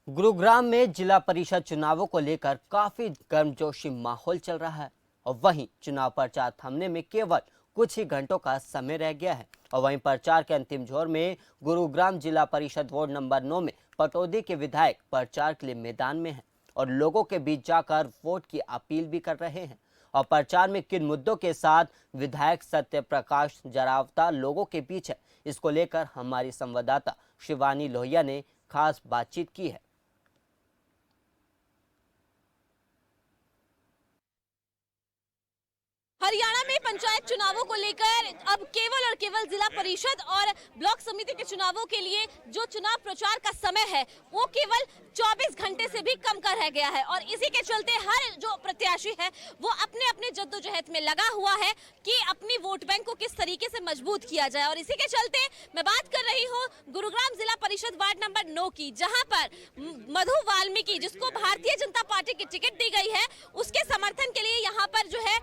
गुरुग्राम में जिला परिषद चुनावों को लेकर काफी गर्मजोशी माहौल चल रहा है और वहीं चुनाव प्रचार थमने में केवल कुछ ही घंटों का समय रह गया है। और वहीं प्रचार के अंतिम जोर में गुरुग्राम जिला परिषद वार्ड नंबर 9 में पटौदी के विधायक प्रचार के लिए मैदान में हैं और लोगों के बीच जाकर वोट की अपील भी कर रहे हैं। और प्रचार में किन मुद्दों के साथ विधायक सत्य प्रकाश जरावता लोगों के बीच है, इसको लेकर हमारी संवाददाता शिवानी लोहिया ने खास बातचीत की है। हरियाणा में पंचायत चुनावों को लेकर अब केवल और केवल जिला परिषद और ब्लॉक समिति के चुनावों के लिए जो चुनाव प्रचार का समय है वो केवल 24 घंटे से भी कम का रह गया है। और इसी के चलते हर जो प्रत्याशी है वो अपने अपने जद्दोजहद में लगा हुआ है कि अपनी वोट बैंक को किस तरीके से मजबूत किया जाए। और इसी के चलते मैं बात कर रही हूँ गुरुग्राम जिला परिषद वार्ड नंबर 9 की, जहाँ पर मधु वाल्मीकि, जिसको भारतीय जनता पार्टी की टिकट दी गई है, उसके समर्थन के लिए यहाँ पर जो है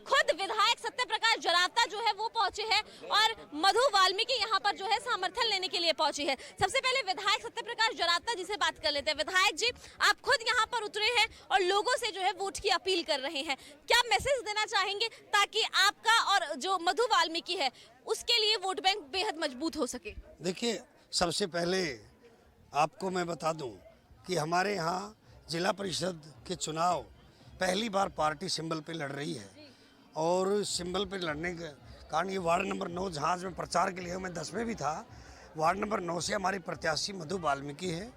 खुद विधायक सत्य प्रकाश जरावता जो है वो पहुंचे हैं और मधु वाल्मीकि यहाँ पर जो है समर्थन लेने के लिए पहुंची है। सबसे पहले विधायक सत्य प्रकाश जरावता जी से बात कर लेते हैं। विधायक जी, आप खुद यहाँ पर उतरे हैं और लोगों से जो है वोट की अपील कर रहे हैं, क्या मैसेज देना चाहेंगे ताकि आपका और जो मधु वाल्मीकि है उसके लिए वोट बैंक बेहद मजबूत हो सके? देखिए, सबसे पहले आपको मैं बता दूं कि हमारे यहाँ जिला परिषद के चुनाव पहली बार पार्टी सिंबल पे लड़ रही है और सिंबल पे लड़ने के कारण ये वार्ड नंबर 9, जहाँ में प्रचार के लिए मैं 10 में भी था, वार्ड नंबर 9 से हमारी प्रत्याशी मधु वाल्मीकि है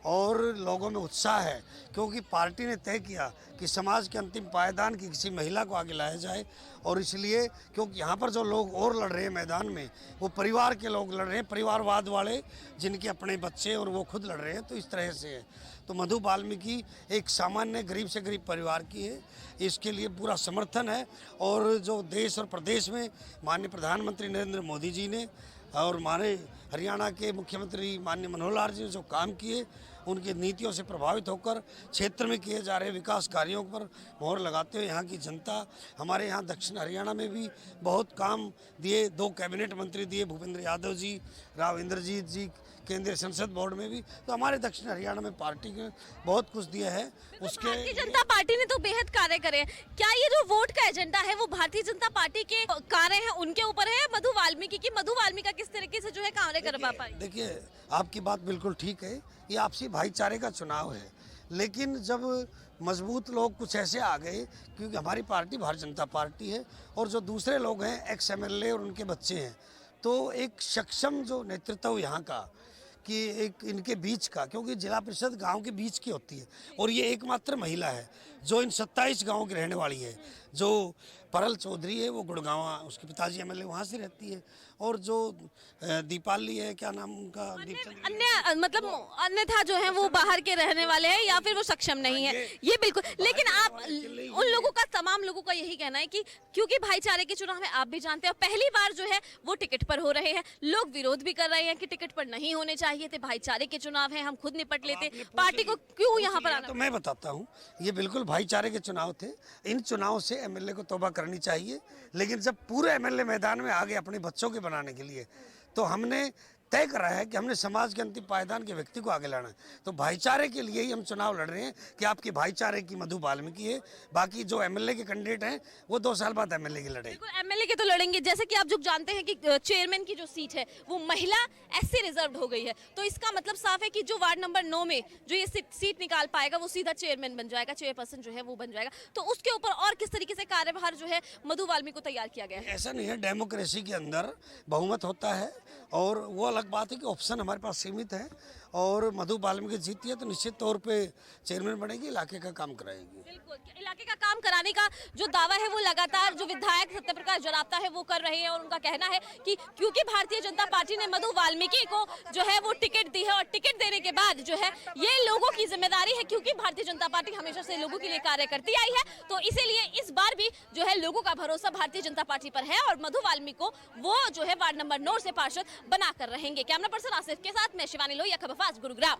और लोगों में उत्साह है क्योंकि पार्टी ने तय किया कि समाज के अंतिम पायदान की किसी महिला को आगे लाया जाए। और इसलिए क्योंकि यहाँ पर जो लोग और लड़ रहे हैं मैदान में वो परिवार के लोग लड़ रहे हैं, परिवारवाद वाले, जिनके अपने बच्चे और वो खुद लड़ रहे हैं, तो इस तरह से है। तो मधु वाल्मीकि एक सामान्य गरीब से गरीब परिवार की है, इसके लिए पूरा समर्थन है। और जो देश और प्रदेश में माननीय प्रधानमंत्री नरेंद्र मोदी जी ने और हमारे हरियाणा के मुख्यमंत्री माननीय मनोहर लाल जी ने जो काम किए, उनकी नीतियों से प्रभावित होकर क्षेत्र में किए जा रहे विकास कार्यों पर मोहर लगाते हुए यहाँ की जनता, हमारे यहाँ दक्षिण हरियाणा में भी बहुत काम दिए, 2 कैबिनेट मंत्री दिए, भूपेंद्र यादव जी, राव इंद्रजीत जी, केंद्रीय संसद बोर्ड में भी, तो हमारे दक्षिण हरियाणा में पार्टी ने बहुत कुछ दिया है। उसके भारतीय जनता पार्टी ने तो बेहद कार्य करे। क्या ये जो वोट का एजेंडा है वो भारतीय जनता पार्टी के कार्य हैं उनके ऊपर है, मधु वाल्मीकि की? मधु वाल्मीकि किस तरीके से जो है कार्य कर पाई? देखिए, आपकी बात बिल्कुल ठीक है, ये आपसी भाईचारे का चुनाव है, लेकिन जब मजबूत लोग कुछ ऐसे आ गए, क्योंकि हमारी पार्टी भारतीय जनता पार्टी है और जो दूसरे लोग हैं एक्स MLA और उनके बच्चे हैं, तो एक सक्षम जो नेतृत्व यहाँ का कि एक इनके बीच का, क्योंकि जिला परिषद गांव के बीच की होती है और ये एकमात्र महिला है जो इन 27 गांवों की रहने वाली है। जो परल चौधरी है वो गुड़गांवा, उसके पिताजी MLA वहाँ से रहती है, और जो दीपाली है, क्या नाम उनका, अन्य मतलब अन्यथा जो है वो बाहर के रहने वाले हैं या फिर वो सक्षम नहीं है, ये बिल्कुल। लेकिन आप उन लोगों का, तमाम लोगों का यही कहना है कि क्योंकि भाईचारे के चुनाव में आप भी जानते हैं पहली बार जो है वो टिकट पर हो रहे हैं, लोग विरोध भी कर रहे हैं कि टिकट पर नहीं होने चाहिए थे, भाईचारे के चुनाव है, हम खुद निपट लेते, पार्टी को क्यों यहाँ पर आना? तो मैं बताता हूँ, ये बिल्कुल भाईचारे के चुनाव थे। इन चुनाव से MLA को तौबा करनी चाहिए, लेकिन जब पूरे MLA मैदान में आ गए अपने बच्चों के बनाने के लिए, तो हमने तय करा है कि हमने समाज के अंतिम पायदान के व्यक्ति को आगे लाना है। तो भाईचारे के लिए ही हम चुनाव लड़ रहे हैं कि आपकी भाईचारे की मधु वाल्मीकि है, बाकी जो MLA के कैंडिडेट हैं वो 2 साल बाद MLA की लड़े। MLA के तो लड़ेंगे, जैसे कि आप जो जानते हैं कि चेयरमैन की जो सीट है वो महिला SC रिजर्व हो गई है, तो इसका मतलब साफ है कि जो वार्ड नंबर 9 में जो ये सीट निकाल पाएगा वो सीधा चेयरमैन बन जाएगा, चेयरपर्सन जो है वो बन जाएगा। तो उसके ऊपर और किस तरीके से कार्यभार जो है मधु वाल्मीकि को तैयार किया गया है? ऐसा नहीं है, डेमोक्रेसी के अंदर बहुमत होता है और वो अलग बात है कि ऑप्शन हमारे पास सीमित है, और मधु वाल्मीकि जीती है तो निश्चित तौर पे चेयरमैन बनेगी, इलाके का काम कराएगी। बिल्कुल, इलाके का काम कराने का जो दावा है वो लगातार जो विधायक सत्य प्रकाश जरावता है वो कर रहे हैं। और उनका कहना है कि क्योंकि भारतीय जनता पार्टी ने मधु वाल्मीकि को जो है वो टिकट दी है और टिकट देने के बाद जो है ये लोगों की जिम्मेदारी है, क्योंकि भारतीय जनता पार्टी हमेशा से लोगों के लिए कार्य करती आई है, तो इसीलिए इस बार भी जो है लोगों का भरोसा भारतीय जनता पार्टी पर है और मधु वाल्मीकि को वो जो है वार्ड नंबर 9 से पार्षद बना कर रहेंगे। कैमरा पर्सन आसिफ के साथ मैं शिवानी लोहिया, खबरफाज, गुरुग्राम।